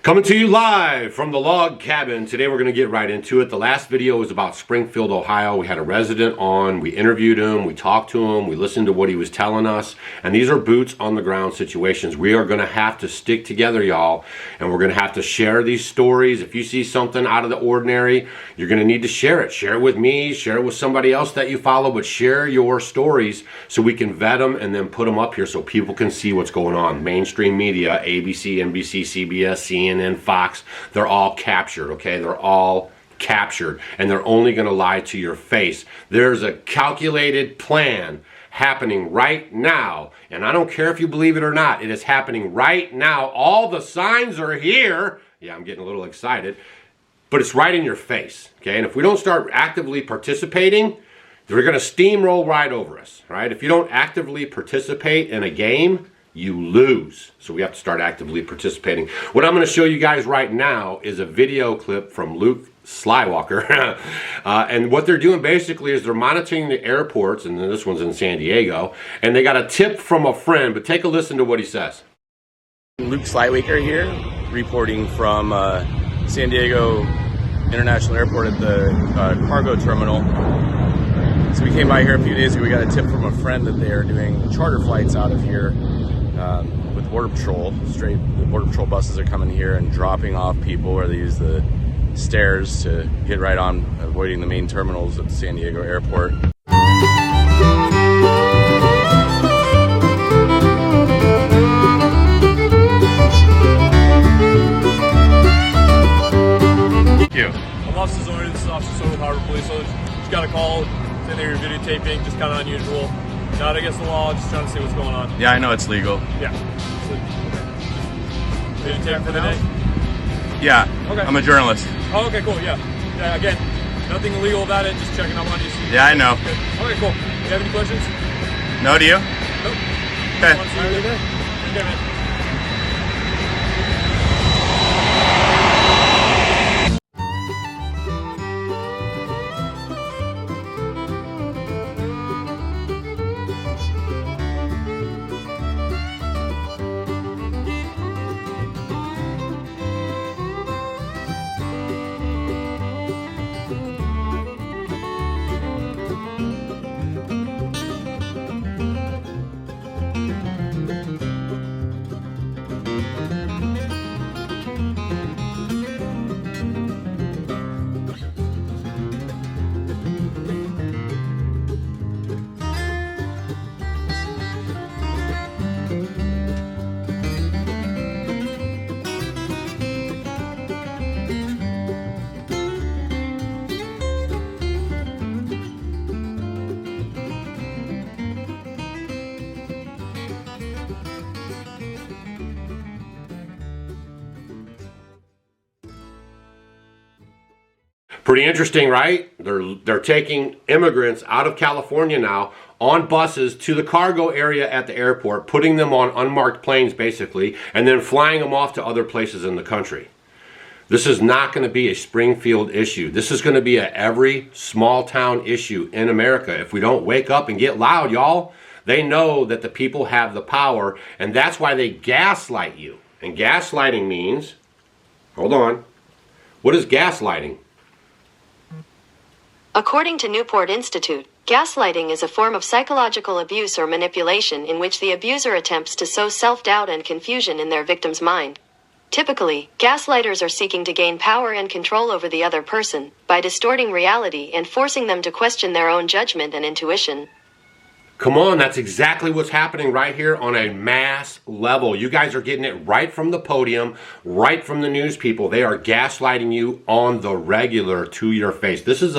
Coming to you live from the log cabin. Today we're going to get right into it. The last video was about Springfield, Ohio. We had a resident on, we interviewed him, we talked to him, we listened to what he was telling us, and these are boots on the ground situations. We are going to have to stick together, y'all, and we're going to have to share these stories. If you see something out of the ordinary, you're going to need to share it. Share it with me, share it with somebody else that you follow, but share your stories so we can vet them and then put them up here so people can see what's going on. Mainstream media, ABC, NBC, CBS, CNN, Fox, they're all captured, okay? They're all captured, and they're only going to lie to your face. There's a calculated plan happening right now, and I don't care if you believe it or not. It is happening right now. All the signs are here. Yeah, I'm getting a little excited, but it's right in your face, okay? And if we don't start actively participating, they're going to steamroll right over us, right? If you don't actively participate in a game, you lose. So we have to start actively participating. What I'm going to show you guys right now is a video clip from Luke Slywalker. And what they're doing basically is they're monitoring the airports, and this one's in San Diego, and they got a tip from a friend, but take a listen to what he says. Luke Slywalker here, reporting from San Diego International Airport at the cargo terminal. So we came by here a few days ago. We got a tip from a friend that they are doing charter flights out of here with Border Patrol. The Border Patrol buses are coming here and dropping off people where they use the stairs to get right on, avoiding the main terminals at the San Diego airport. Thank you. I'm Officer Zorin, this is Officer Soto with Harbor Police. So just got a call saying they were videotaping, just kind of unusual. Not against the law, just trying to see what's going on. Yeah, I know it's legal. Yeah. So, videotape for the day? Yeah, okay. I'm a journalist. Oh, okay, cool, yeah. Yeah, again, nothing illegal about it, just checking up on you. Yeah, I know. Good. Okay, cool. Do you have any questions? No, do you? Nope. Okay. Want to see you there? Okay, man. Pretty interesting, right? They're taking immigrants out of California now on buses to the cargo area at the airport, putting them on unmarked planes basically, and then flying them off to other places in the country. This is not going to be a Springfield issue. This is going to be a every small town issue in America. If we don't wake up and get loud, y'all, they know that the people have the power, and that's why they gaslight you. And gaslighting means, hold on, what is gaslighting? According to Newport Institute, gaslighting is a form of psychological abuse or manipulation in which the abuser attempts to sow self-doubt and confusion in their victim's mind. Typically, gaslighters are seeking to gain power and control over the other person by distorting reality and forcing them to question their own judgment and intuition. Come on, that's exactly what's happening right here on a mass level. You guys are getting it right from the podium, right from the news people. They are gaslighting you on the regular to your face. This is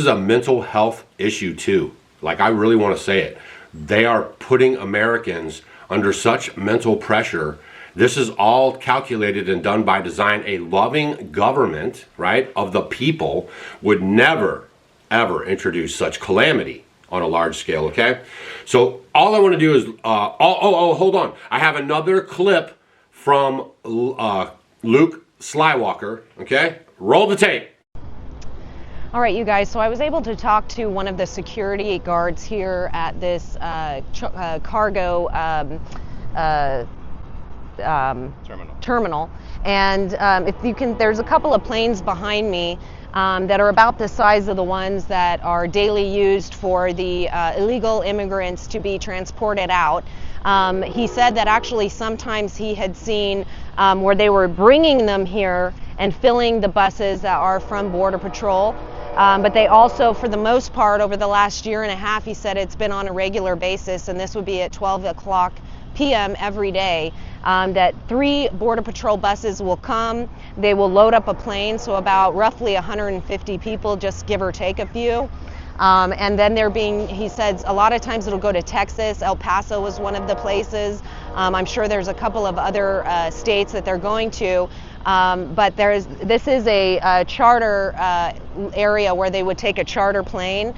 a mental health issue too. Like, I really want to say it. They are putting Americans under such mental pressure. This is all calculated and done by design. A loving government, right, of the people would never, ever introduce such calamity on a large scale, okay? So all I want to do is, hold on. I have another clip from Luke Slywalker, okay? Roll the tape. All right, you guys, so I was able to talk to one of the security guards here at this cargo terminal. And if you can, there's a couple of planes behind me that are about the size of the ones that are daily used for the illegal immigrants to be transported out. He said that actually sometimes he had seen where they were bringing them here and filling the buses that are from Border Patrol. But they also, for the most part, over the last year and a half, he said it's been on a regular basis, and this would be at 12 o'clock p.m. every day, that 3 Border Patrol buses will come. They will load up a plane, so about roughly 150 people, just give or take a few. And then they're being, he says, a lot of times it'll go to Texas. El Paso was one of the places. I'm sure there's a couple of other states that they're going to. But this is a charter area where they would take a charter plane.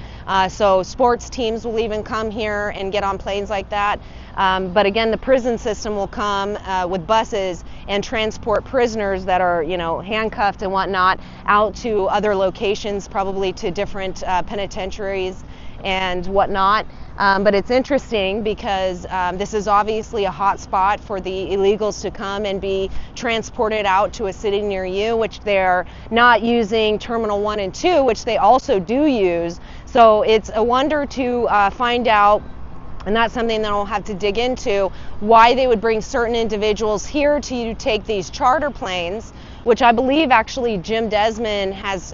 So sports teams will even come here and get on planes like that. But again, the prison system will come with buses and transport prisoners that are, handcuffed and whatnot out to other locations, probably to different penitentiaries and whatnot. But it's interesting because this is obviously a hot spot for the illegals to come and be transported out to a city near you, which they're not using Terminal 1 and 2, which they also do use. So it's a wonder to find out, and that's something that I'll have to dig into, why they would bring certain individuals here to take these charter planes, which I believe actually Jim Desmond has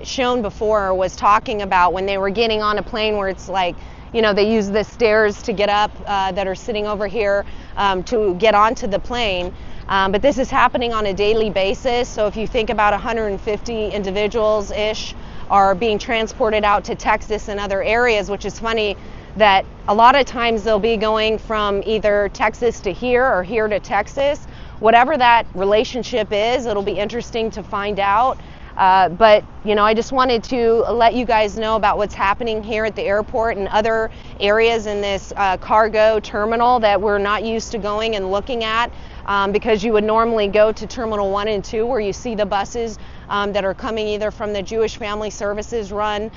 shown before, or was talking about when they were getting on a plane where it's like, they use the stairs to get up that are sitting over here to get onto the plane. But this is happening on a daily basis. So if you think about 150 individuals-ish are being transported out to Texas and other areas, which is funny that a lot of times they'll be going from either Texas to here or here to Texas. Whatever that relationship is, it'll be interesting to find out. But I just wanted to let you guys know about what's happening here at the airport and other areas in this cargo terminal that we're not used to going and looking at, because you would normally go to Terminal 1 and 2 where you see the buses that are coming either from the Jewish Family Services run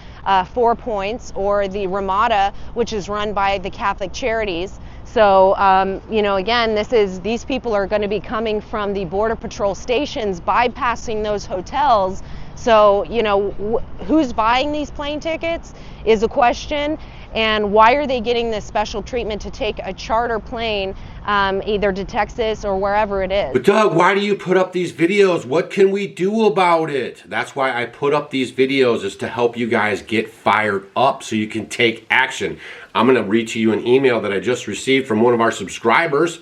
4 Points, or the Ramada, which is run by the Catholic Charities. So, again, these people are going to be coming from the Border Patrol stations, bypassing those hotels. So, who's buying these plane tickets is a question. And why are they getting this special treatment to take a charter plane either to Texas or wherever it is? But Doug, why do you put up these videos? What can we do about it? That's why I put up these videos, is to help you guys get fired up so you can take action. I'm going to read to you an email that I just received from one of our subscribers,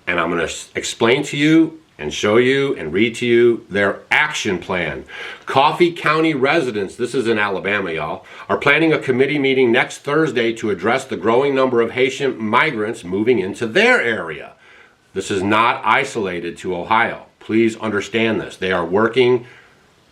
and I'm going to explain to you and show you and read to you their action plan. Coffee County residents, this is in Alabama, y'all, are planning a committee meeting next Thursday to address the growing number of Haitian migrants moving into their area. This is not isolated to Ohio. Please understand this. They are working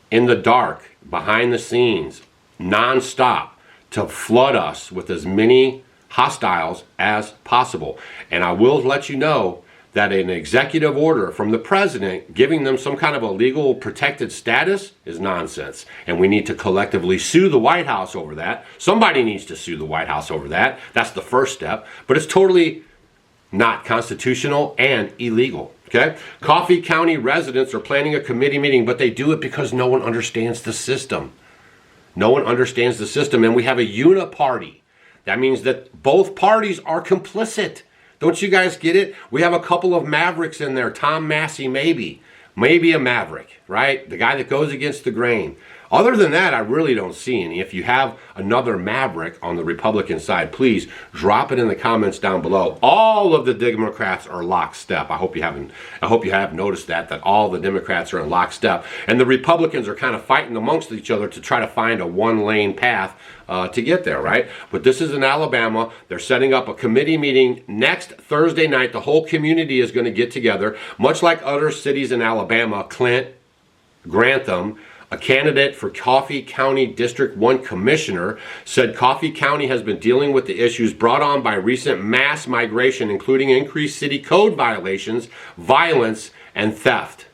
in the dark, behind the scenes, nonstop, to flood us with as many hostiles as possible. And I will let you know that an executive order from the president giving them some kind of a legal protected status is nonsense. And we need to collectively sue the White House over that. Somebody needs to sue the White House over that. That's the first step. But it's totally not constitutional and illegal. Okay? Coffee County residents are planning a committee meeting, but they do it because no one understands the system. No one understands the system. And we have a uniparty. That means that both parties are complicit. Don't you guys get it? We have a couple of mavericks in there. Tom Massey, maybe a maverick, right? The guy that goes against the grain. Other than that, I really don't see any. If you have another maverick on the Republican side, please drop it in the comments down below. All of the Democrats are lockstep. I hope you have noticed that all the Democrats are in lockstep. And the Republicans are kind of fighting amongst each other to try to find a one-lane path to get there, right? But this is in Alabama. They're setting up a committee meeting next Thursday night. The whole community is going to get together, much like other cities in Alabama. Clint, Grantham, a candidate for Coffee County District 1 Commissioner, said Coffee County has been dealing with the issues brought on by recent mass migration, including increased city code violations, violence, and theft.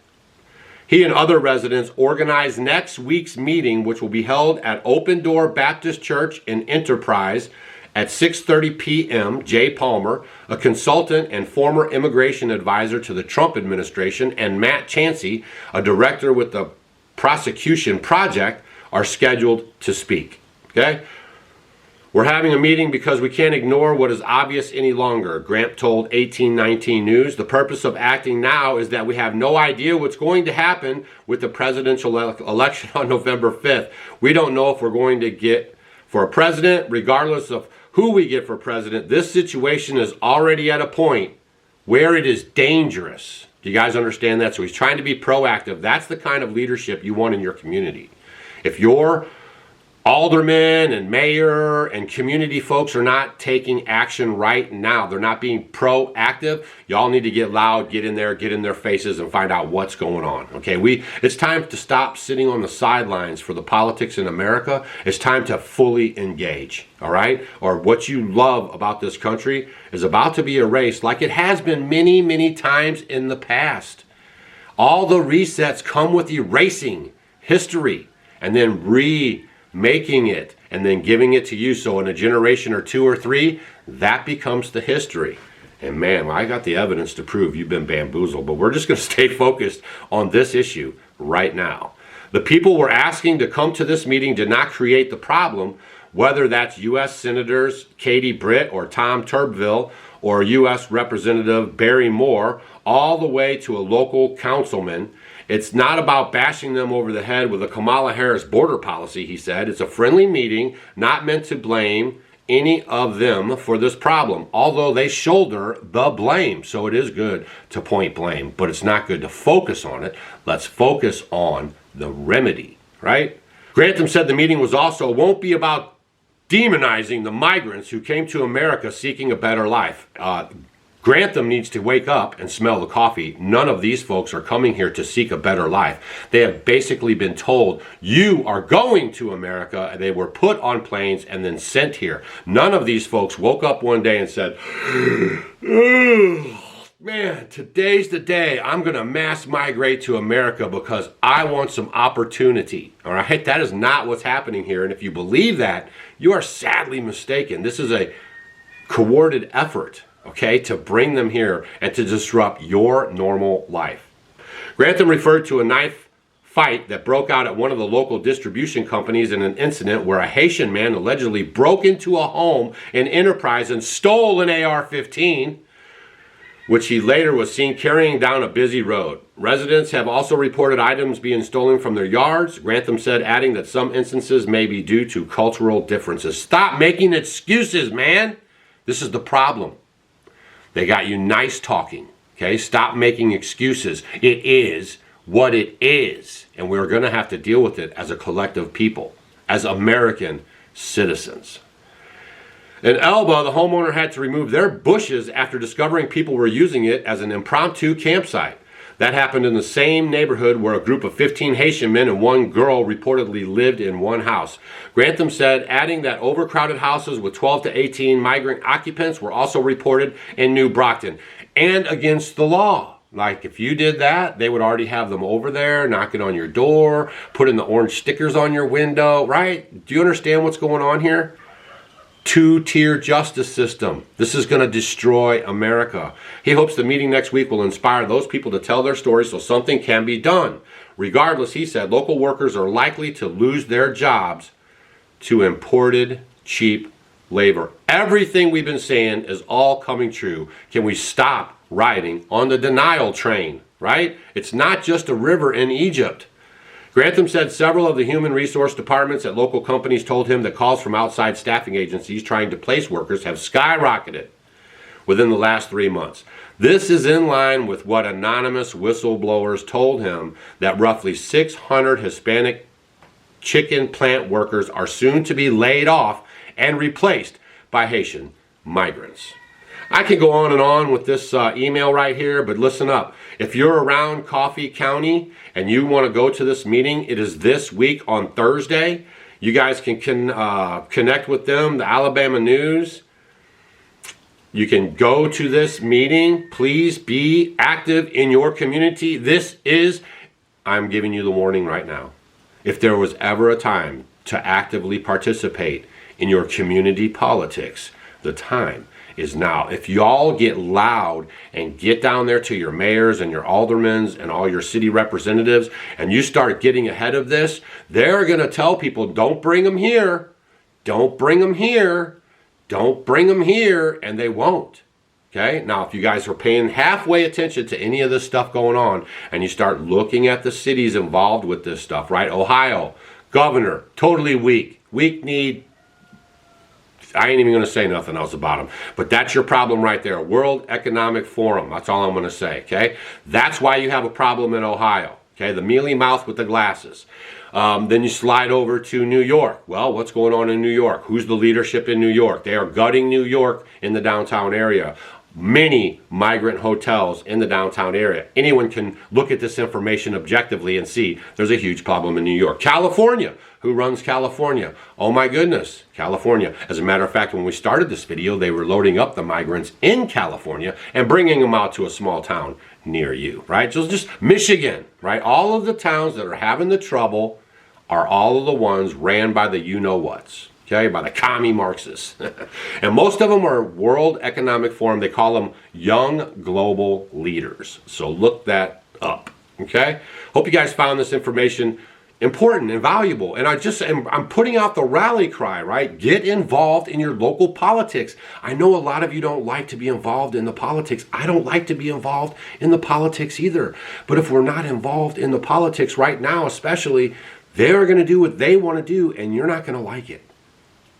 He and other residents organized next week's meeting, which will be held at Open Door Baptist Church in Enterprise, At 6:30 p.m., Jay Palmer, a consultant and former immigration advisor to the Trump administration, and Matt Chancey, a director with the Prosecution Project, are scheduled to speak. Okay? We're having a meeting because we can't ignore what is obvious any longer, Grant told 1819 News. The purpose of acting now is that we have no idea what's going to happen with the presidential election on November 5th. We don't know if we're going to get for a president, regardless of who we get for president. This situation is already at a point where it is dangerous. Do you guys understand that? So he's trying to be proactive. That's the kind of leadership you want in your community. If you're aldermen and mayor and community folks are not taking action right now, they're not being proactive, y'all need to get loud, get in there, get in their faces and find out what's going on. Okay, it's time to stop sitting on the sidelines for the politics in America. It's time to fully engage, all right? Or what you love about this country is about to be erased like it has been many, many times in the past. All the resets come with erasing history and then making it and then giving it to you, so in a generation or two or three, that becomes the history. And man, I got the evidence to prove you've been bamboozled, but we're just going to stay focused on this issue right now. The people we're asking to come to this meeting did not create the problem, whether that's U.S. Senators Katie Britt or Tom Turbeville or U.S. Representative Barry Moore, all the way to a local councilman. It's not about bashing them over the head with a Kamala Harris border policy, he said. It's a friendly meeting, not meant to blame any of them for this problem, although they shoulder the blame. So it is good to point blame, but it's not good to focus on it. Let's focus on the remedy, right? Grantham said the meeting won't be about demonizing the migrants who came to America seeking a better life. Grantham needs to wake up and smell the coffee. None of these folks are coming here to seek a better life. They have basically been told, you are going to America, and they were put on planes and then sent here. None of these folks woke up one day and said, man, today's the day I'm going to mass migrate to America because I want some opportunity. All right? That is not what's happening here. And if you believe that, you are sadly mistaken. This is a coordinated effort, okay, to bring them here and to disrupt your normal life. Grantham referred to a knife fight that broke out at one of the local distribution companies in an incident where a Haitian man allegedly broke into a home in Enterprise and stole an AR-15, which he later was seen carrying down a busy road. Residents have also reported items being stolen from their yards, Grantham said, adding that some instances may be due to cultural differences. Stop making excuses, man. This is the problem. They got you nice talking, okay? Stop making excuses. It is what it is, and we're going to have to deal with it as a collective people, as American citizens. In Elba, the homeowner had to remove their bushes after discovering people were using it as an impromptu campsite. That happened in the same neighborhood where a group of 15 Haitian men and one girl reportedly lived in one house. Grantham said, adding that overcrowded houses with 12 to 18 migrant occupants were also reported in New Brockton and against the law. Like if you did that, they would already have them over there, knocking on your door, putting the orange stickers on your window, right? Do you understand what's going on here? Two-tier justice system. This is going to destroy America. He hopes the meeting next week will inspire those people to tell their stories so something can be done. Regardless, he said, local workers are likely to lose their jobs to imported cheap labor. Everything we've been saying is all coming true. Can we stop riding on the denial train, right? It's not just a river in Egypt. Grantham said several of the human resource departments at local companies told him that calls from outside staffing agencies trying to place workers have skyrocketed within the last 3 months. This is in line with what anonymous whistleblowers told him, that roughly 600 Hispanic chicken plant workers are soon to be laid off and replaced by Haitian migrants. I can go on and on with this email right here, but listen up. If you're around Coffee County and you want to go to this meeting, it is this week on Thursday. You guys can connect with them, the Alabama News. You can go to this meeting. Please be active in your community. I'm giving you the warning right now. If there was ever a time to actively participate in your community politics, the time is now. If y'all get loud and get down there to your mayors and your aldermen and all your city representatives, and you start getting ahead of this, they're going to tell people, don't bring them here, don't bring them here, don't bring them here, and they won't. Okay, now if you guys are paying halfway attention to any of this stuff going on, and you start looking at the cities involved with this stuff, right? Ohio, governor, totally weak, weak-kneed. I ain't even going to say nothing else about them. But that's your problem right there. World Economic Forum. That's all I'm going to say, okay? That's why you have a problem in Ohio, okay? The mealy mouth with the glasses. Then you slide over to New York. Well, what's going on in New York? Who's the leadership in New York? They are gutting New York in the downtown area. Many migrant hotels in the downtown area. Anyone can look at this information objectively and see there's a huge problem in New York. California. Who runs California? Oh my goodness, California. As a matter of fact, when we started this video, they were loading up the migrants in California and bringing them out to a small town near you, right? So it's just Michigan, right? All of the towns that are having the trouble are all of the ones ran by the you-know-whats. Okay, by the commie Marxists. And most of them are World Economic Forum. They call them young global leaders. So look that up. Okay? Hope you guys found this information important and valuable. And I'm putting out the rally cry, right? Get involved in your local politics. I know a lot of you don't like to be involved in the politics. I don't like to be involved in the politics either. But if we're not involved in the politics right now, especially, they're going to do what they want to do, and you're not going to like it.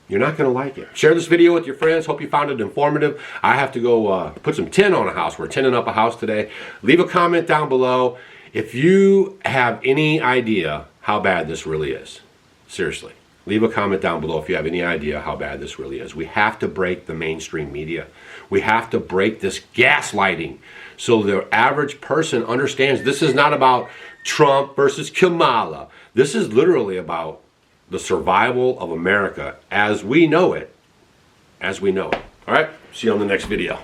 You're not going to like it. Share this video with your friends. Hope you found it informative. I have to go put some tin on a house. We're tinning up a house today. Leave a comment down below if you have any idea how bad this really is. Seriously. Leave a comment down below if you have any idea how bad this really is. We have to break the mainstream media. We have to break this gaslighting so the average person understands this is not about Trump versus Kamala. This is literally about the survival of America as we know it. As we know it. All right? See you on the next video.